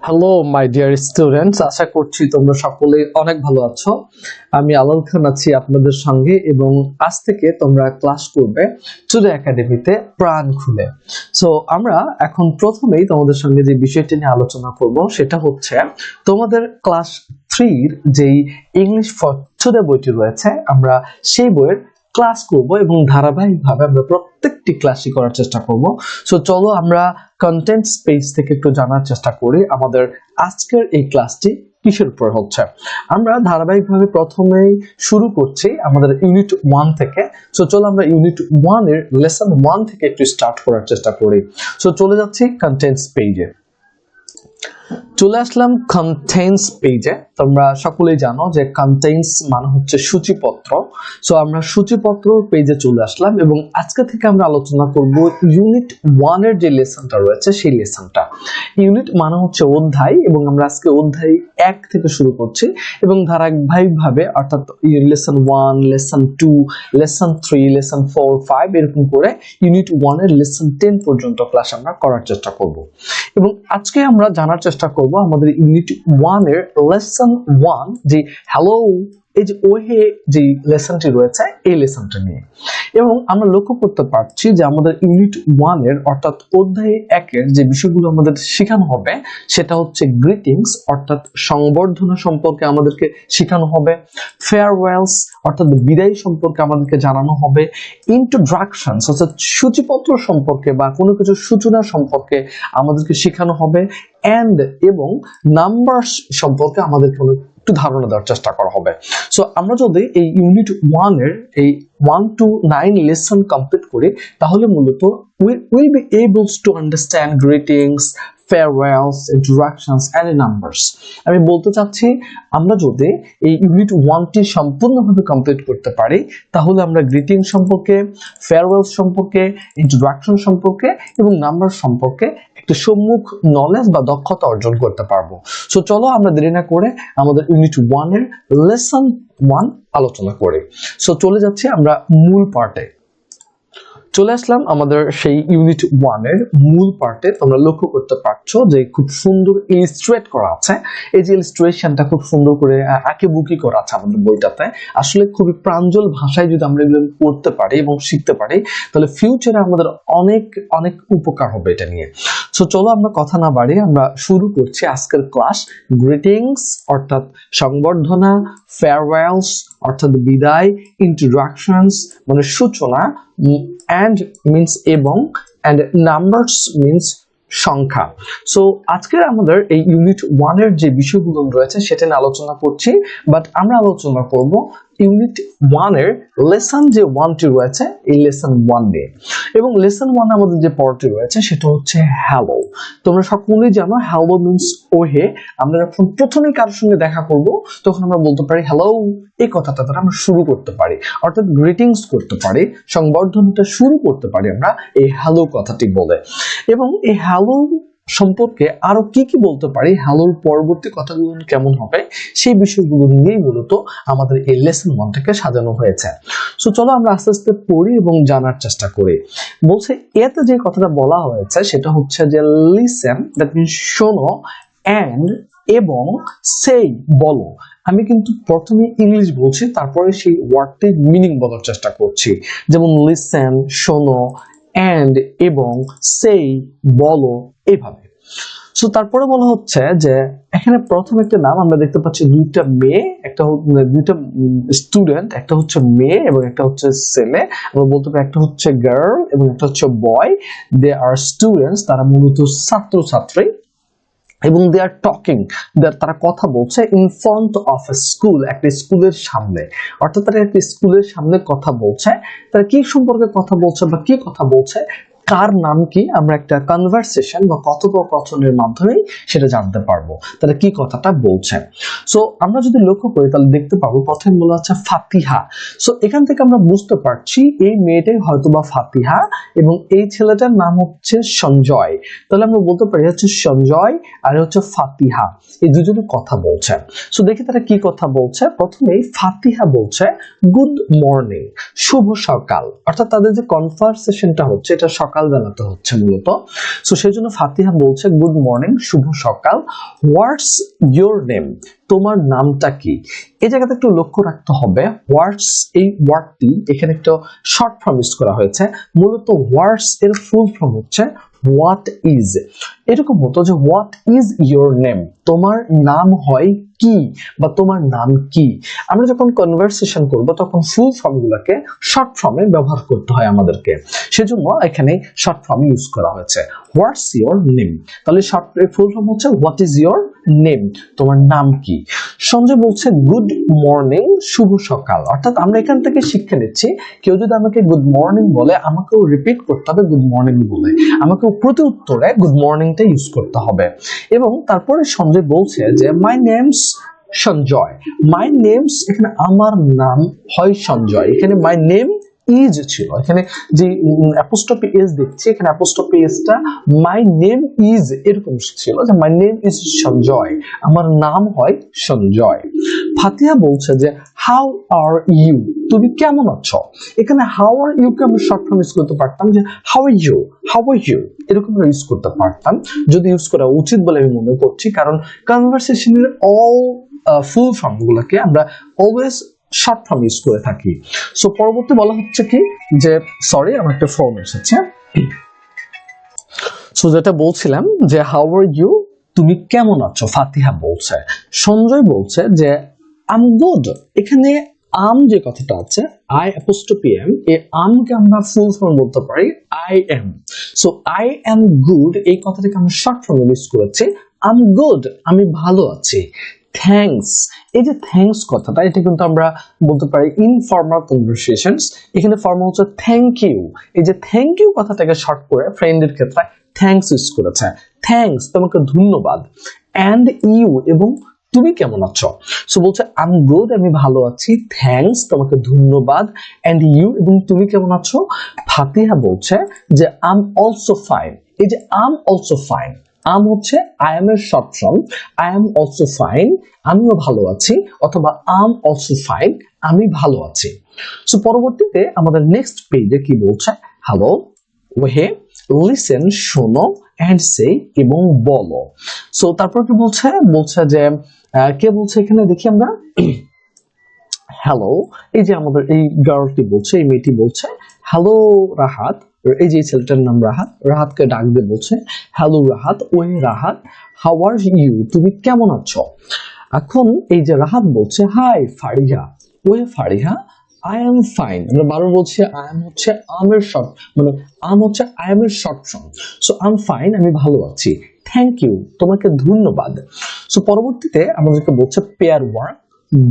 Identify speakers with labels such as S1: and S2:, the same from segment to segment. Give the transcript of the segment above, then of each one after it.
S1: Hello my dear students, আশা করছি তোমরা সকলে অনেক ভালো আছো। আমি আলাল খান আছি আপনাদের সঙ্গে এবং আজ থেকে তোমরা ক্লাস করবে টুডে একাডেমিতে প্রাণ খুলে। সো আমরা এখন প্রথমেই তোমাদের সঙ্গে যে বিষয়টি নিয়ে আলোচনা করব সেটা হচ্ছে তোমাদের ক্লাস 3-র যেই ইংলিশ ফর টুডে বইটি রয়েছে, আমরা সেই বইয়ের ক্লাস করব এবং ধারাবাহিকভাবে আমরা প্রত্যেকটি ক্লাসই করার চেষ্টা করব। সো চলো আমরা কন্টেন্টস পেজ থেকে একটু জানার চেষ্টা করি আমাদের আজকের এই ক্লাসটি কিসের উপর হচ্ছে। আমরা ধারাবাহিকভাবে প্রথমেই শুরু করছি আমাদের ইউনিট 1 থেকে। সো চলো আমরা ইউনিট 1 এর লেসন 1 থেকে একটু স্টার্ট করার চেষ্টা করি। সো চলে যাচ্ছি কন্টেন্টস পেজে। চলে আসলাম কন্টেন্টস পেজে। তোমরা সকলেই জানো যে কন্টেন্টস মানে হচ্ছে সূচিপত্র। সো আমরা সূচিপত্র পেজে চলে আসলাম এবং আজকে থেকে আমরা আলোচনা করব ইউনিট 1 এর যে লেসনটা রয়েছে সেই লেসনটা। ইউনিট মানে হচ্ছে অধ্যায় এবং আমরা আজকে অধ্যায় 1 থেকে শুরু করছি এবং ধারাবাহিকভাবে অর্থাৎ লেসন 1, লেসন 2, লেসন 3, লেসন 4, 5 এরকম করে ইউনিট 1 এর লেসন 10 পর্যন্ত ক্লাস আমরা করার চেষ্টা করব। এবং আজকে আমরা জানার চেষ্টা করব আমাদের ইউনিট 1 এর লেসন 1 যে হ্যালো এই যে ওহে যে লেসনটি রয়েছে এই লেসনটা নিয়ে। এবং আমরা লক্ষ্য করতে পারছি যে আমাদের ইউনিট 1 এর অর্থাৎ অধ্যায় 1 এর যে বিষয়গুলো আমাদের শেখানো হবে সেটা হচ্ছে গ্রিটিংস অর্থাৎ সংবর্ধনা সম্পর্কে আমাদেরকে শেখানো হবে, ফেয়ারওয়েলস অর্থাৎ বিদায় সম্পর্কে আমাদেরকে জানানো হবে, ইন্ট্রোডাকশনস অর্থাৎ সূচিপত্র সম্পর্কে বা কোনো কিছু সূচনা সম্পর্কে আমাদেরকে শেখানো হবে, এন্ড এবং নাম্বারস সম্পর্কে আমাদেরকে একটু ধারণা দেওয়ার চেষ্টা করা হবে। সো আমরা যদি এই ইউনিট 1 এর এই 1 to 9 লেসন কমপ্লিট করি তাহলে মূলত we will be able to understand greetings, farewells, introductions and numbers. আমি বলতে চাচ্ছি আমরা যদি এই ইউনিট 1টি সম্পূর্ণভাবে কমপ্লিট করতে পারি তাহলে আমরা গ্রিটিং সম্পর্কে, ফেয়ারওয়েলস সম্পর্কে, ইন্ট্রোডাকশন সম্পর্কে এবং নাম্বার সম্পর্কে একটা সম্মুখ নলেজ বা দক্ষতা অর্জন করতে পারবো। সো চলো আমরা দেরি না করে আমাদের ইউনিট 1 এর লেসন 1 আলোচনা করি। সো চলে যাচ্ছি আমরা মূল পার্টে। চলে আসলাম আমাদের সেই ইউনিট 1 এর মূল পার্টে। তোমরা লক্ষ্য করতে পারছো যে খুব সুন্দর ইলিস্ট্রেট করা আছে। এই যে ইলিস্ট্রেশনটা খুব সুন্দর করে আঁকিবুকি করা আছে আমাদের বইটাতে। আসলে খুবই প্রাঞ্জল ভাষায় যদি আমরা এগুলো পড়তে পারি এবং শিখতে পারি তাহলে ফিউচারে আমাদের অনেক অনেক উপকার হবে এটা নিয়ে। সো চলো আমরা কথা না বাড়িয়ে আমরা শুরু করছি আজকের ক্লাস। গ্রিটিংস অর্থাৎ সংবর্ধনা, ফেয়ারওয়েলস অর্থাৎ বিদায়, ইন্ট্রোডাকশনস মানে সূচনা, and means এবং, and numbers means সংখ্যা। সো আজকে আমাদের এই ইউনিট 1 এর যে বিষয়গুলো রয়েছে সেটা নিয়ে আলোচনা করছি, বাট আমরা আলোচনা করব ইউনিট 1 এর লেসন যে 1টি রয়েছে এই লেসন 1 নিয়ে। এবং লেসন 1 আমাদের যে পার্টটি রয়েছে সেটা হচ্ছে হ্যালো। তোমরা সকলেই জানো হ্যালো মিন্স ওহে। আমরা যখন প্রথমে কারোর সঙ্গে দেখা করব তখন আমরা বলতে পারি হ্যালো, এই কথাটা দ্বারা আমরা শুরু করতে পারি অর্থাৎ গ্রিটিংস করতে পারি, সংবর্ধনাটা শুরু করতে পারি আমরা এই হ্যালো কথাটি বলে। এবং এই হ্যালো সম্পর্কে আরো কি কি বলতে পারি, হ্যালোর পরবর্তী কথাগুলো কেমন হবে সেই বিষয়গুলো নিয়েই মূলত আমাদের এই লেসন 1 থেকে সাজানো হয়েছে। সো চলো আমরা আস্তে আস্তে পড়ি এবং জানার চেষ্টা করি। বলছে এতে যে কথাটা বলা হয়েছে সেটা হচ্ছে যে লিসেন, দ্যাট মিন্স শোনো, এন্ড এবং সেই বলো। আমি কিন্তু প্রথমে ইংলিশ বলছি তারপরে সেই ওয়ার্ডটির মিনিং বলার চেষ্টা করছি। যেমন লিসেন, শোনো, এন্ড এবং সেই বলো, এইভাবে। সো তারপরে বলা হচ্ছে যে এখানে প্রথম একটা নাম আমরা দেখতে পাচ্ছি দুইটা মেয়ে, একটা দুইটা স্টুডেন্ট, একটা হচ্ছে মেয়ে এবং একটা হচ্ছে ছেলে। আমরা বলতে পারি একটা হচ্ছে গার্ল এবং একটা হচ্ছে বয়। দে আর স্টুডেন্টস, তারা মূলত ছাত্রছাত্রী এবং দে আর টকিং, তারা কথা বলছে in front of A school, একটা স্কুলের সামনে। অর্থাৎ তারা একটা স্কুলের সামনে কথা বলছে। তারা কি সম্পর্কে কথা বলছে বা কি কথা বলছে, কার নাম কি, আমরা একটা কনভারসেশন বা কথোপকথনের মাধ্যমে সেটা জানতে পারবো তারা কি কথাটা বলছে। সো আমরা যদি লক্ষ্য করি তাহলে দেখতে পাবো প্রথমে বলা হচ্ছে ফাতিহা। সো এখান থেকে আমরা বুঝতে পারছি এই মেয়েটাই হয়তোবা ফাতিহা এবং এই ছেলেটার নাম হচ্ছে সঞ্জয়। তাহলে আমরা বলতে পারি হচ্ছে সঞ্জয় আর হচ্ছে ফাতিহা, এই দুজনে কথা বলছে। সো দেখি তারা কি কথা বলছে। প্রথমেই ফাতিহা বলছে গুড মর্নিং, শুভ সকাল। অর্থাৎ তাদের যে কনভারসেশনটা হচ্ছে এটা সকাল সকালবেলাতে হচ্ছে মূলত। সো সেই জন্য ফাতিহা বলছে গুড মর্নিং, শুভ সকাল। হোয়াটস ইয়োর নেম, তোমার নামটা কি? এই জায়গাতে একটু লক্ষ্য রাখতে হবে, হোয়াটস এই ওয়ার্ডটি এখানে একটা শর্ট ফর্ম ইউজ করা হয়েছে। মূলত হোয়াটস এর ফুল ফর্ম হচ্ছে হোয়াট ইজ। এরকম হতো যে হোয়াট ইজ ইয়োর নেম, তোমার নাম হয় কি বা তোমার নাম কি। আমরা যখন কনভারসেশন করব তখন ফুল ফর্ম গুলোকে শর্ট ফর্মে ব্যবহার করতে হয় আমাদেরকে, সেজন্য এখানে শর্ট ফর্ম ইউজ করা হয়েছে হোয়াটস ইয়োর নেম। তাহলে শর্ট ফুল ফর্ম হচ্ছে হোয়াট ইজ ইয়োর নেম, তোমার নাম কি। সঞ্জয় বলছে গুড মর্নিং, শুভ সকাল। অর্থাৎ আমরা এখান থেকে শিক্ষা নিচ্ছি, কেউ যদি আমাকে গুড মর্নিং বলে আমাকেও রিপিট করতে হবে গুড মর্নিং বলে, আমাকেও প্রতি উত্তরে গুড মর্নিংটা ইউজ করতে হবে। এবং তারপরে সঞ্জয় বলছে যে my name's Sanjay. My name's, এখানে আমার নাম হয় সঞ্জয়। এখানে মাই নেম ইজ ছিল, এখানে যে অ্যাপোস্ট্রফি এস দেখছি, এখানে অ্যাপোস্ট্রফি এসটা মাই নেম ইজ এরকম ছিল যে মাই নেম ইজ সঞ্জয়, আমার নাম হয় সঞ্জয়। ফাতিহা বলছে যে হাউ আর ইউ, তুমি কেমন আছো? এখানে হাউ আর ইউ কে আমরা শর্ট ফর্ম ইউজ করতে পারতাম যে how are you, how are you এরকম ইউজ করতে পারতাম, যদি ইউজ করা উচিত বলে আমি মনে করছি, কারণ কনভারসেশনের অল ফুল ফর্ম গুলোকে আমরা অলওয়েজ শর্ট ফর্ম ইউজ করে থাকি। সো পরবর্তী বলা হচ্ছে কি যে সরি আমার একটা ফর্ম এসেছে। সো যেটা বলছিলাম যে হাউ আর ইউ, তুমি কেমন আছো, ফাতিহা বলছে। সঞ্জয় বলছে যে আই এম গুড। এখানে আম যে কথাটা আছে আই অ্যাপোস্ট্রফি এম, এই আমকে আমরা ফুল ফর্ম বলতে পারি I am. So I am good এই কথাটাকে আমরা শর্ট ফর্ম ইউজ করেছি আই এম গুড, আমি ভালো আছি। থ্যাঙ্কস, এই যে থ্যাঙ্কস কথাটা, এটা কিন্তু আমরা বলতে পারি ইনফর্মাল কনভারসেশনস। এখানে ফর্মাল হচ্ছে থ্যাংক ইউ। এই যে থ্যাংক ইউ কথাটাকে শর্ট করে ফ্রেন্ডের ক্ষেত্রে থ্যাঙ্কস ইউজ করেছে। থ্যাঙ্কস, তোমাকে ধন্যবাদ। অ্যান্ড ইউ, এবং তুমি কেমন আছো? সো বলছে আই এম গুড, আমি ভালো আছি। থ্যাঙ্কস, তোমাকে ধন্যবাদ। অ্যান্ড ইউ, এবং তুমি কেমন আছো? ফাতিহা বলছে যে আই এম অলসো ফাইন। এই যে আই এম অলসো ফাইন, আম হচ্ছে আই এম এর short form. I am also fine, আমিও ভালো আছি, অথবা আম অলসো ফাইন, আমি ভালো আছি। সো পরবর্তীতে আমাদের নেক্সট পেজে কি বলছে, হ্যালো, ওহে, লিসেন, শোনো, এন্ড সে, এবং বলো। সো তারপর কি বলছে, বলছে যে কে বলছে এখানে দেখি আমরা, হ্যালো, এই যে আমাদের এই গার্লটি বলছে, এই মেয়েটি বলছে হ্যালো রাহাত। এই যে ছেলেটার নাম রাহাত, রাহাতকে ডাক দিয়ে বলছে হ্যালো রাহাত, ওয়ে রাহাত, হাউ আর ইউ, তুমি কেমন আছো? এখন এই যে রাহাত বলছে হাই ফারিহা, ওয়ে ফারিহা, আই এম ফাইন। আমরা বারবার বলছি আই এম হচ্ছে আমের শর্ট, মানে আম হচ্ছে আই এম এর short form. So I am fine, আমি ভালো আছি। থ্যাংক ইউ, তোমাকে ধন্যবাদ। সো পরবর্তীতে আমাদেরকে বলছে পেয়ার ওয়ার্ক,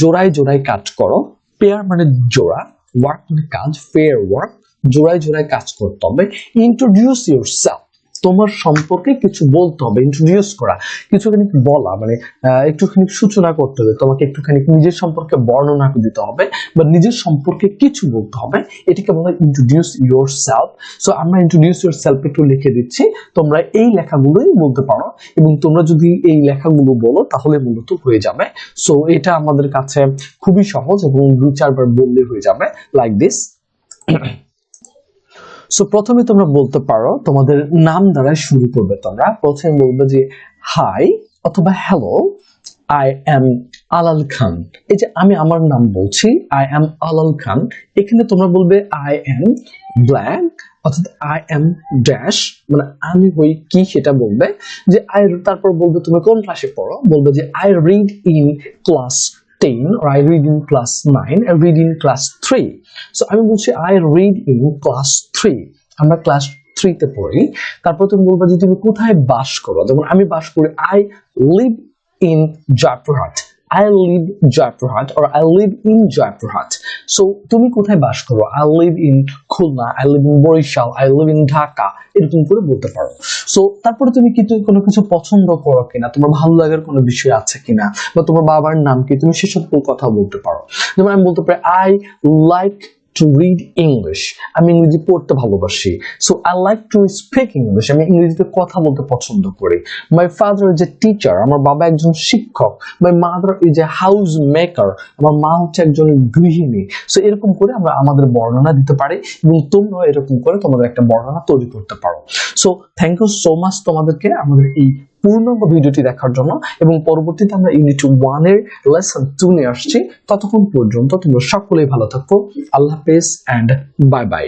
S1: জোড়ায় জোড়ায় কাজ করো। পেয়ার মানে জোড়া, ওয়ার্ক মানে কাজ, পেয়ার ওয়ার্ক, জোড়ায় জোড়ায় কাজ করতে হবে। ইন্ট্রোডিউস ইউরসেলফ, তোমার সম্পর্কে কিছু বলতে হবে। ইন্ট্রোডিউস করা, কিছুখানি বলা, মানে একটুখানি সূচনা করতে হবে, তোমাকে একটুখানি নিজের সম্পর্কে বর্ণনা দিতে হবে বা নিজের সম্পর্কে কিছু বলতে হবে, এটাকে বলা হয় ইন্ট্রোডিউস ইউরসেলফ। সো আমরা ইন্ট্রোডিউস ইউরসেলফ একটু লিখে দিচ্ছি, তোমরা এই লেখাগুলোই বলতে পারো, এবং তোমরা যদি এই লেখাগুলো বলো তাহলে মূলত হয়ে যাবে। সো এটা আমাদের কাছে খুবই সহজ এবং 2-4 বার বললে হয়ে যাবে, লাইক দিস। সো প্রথমে তোমরা বলতে পারো, তোমাদের নাম দ্বারা শুরু করবে। তোমরা প্রথমে বলবে যে হাই অথবা হ্যালো, আই এম আলাল খান। এই যে আমি আমার নাম বলছি, আই এম আলাল খান। এখানে তোমরা বলবে আই এম ব্ল্যাক, অর্থাৎ আই এম ড্যাশ, মানে আমি হই কি সেটা বলবে। যে আই, তারপর বলবে তুমি কোন ক্লাসে পড়ো, বলবে যে I read in class 10 or I read in class 9, I read in class 3. So আমি বলছি I read in class 3, আমরা ক্লাস 3 তে পড়ি। তারপর তুমি বলবে যে তুমি কোথায় বাস করো, যেমন আমি বাস করি I live in Jaipurhat, I live Jaipurhat or I live in Jaipurhat. So তুমি কোথায় বাস করো, I live in Khulna, I live in Borishal, I live in Dhaka, এরকম করে বলতে পারো। সো তারপরে তুমি কিন্তু কোনো কিছু পছন্দ করো কিনা, তোমার ভালো লাগার কোনো বিষয় আছে কিনা, বা তোমার বাবার নাম কি, তুমি সেসব কথা বলতে পারো। যেমন আমি বলতে পারি I like to read English, আমি ইংরেজি পড়তে ভালোবাসি। So I like to speak English, আমি ইংরেজিতে কথা বলতে পছন্দ করি। My father is a teacher, আমার বাবা একজন শিক্ষক। My mother is a house maker, আমার মা হচ্ছে একজন গৃহিণী। সো এরকম করে আমরা আমাদের বর্ণনা দিতে পারি এবং তোমরাও এরকম করে তোমাদের একটা বর্ণনা তৈরি করতে পারো। So thank you so much তোমাদেরকে আমাদের এই পূর্ণাঙ্গ ভিডিওটি দেখার জন্য, এবং পরবর্তীতে আমরা ইউনিট 1 এর লেসন 2 নিয়ে আসছি। ততক্ষণ পর্যন্ত তোমরা সকলেই ভালো থাকো। আল্লাহ হাফেজ এন্ড বাই বাই।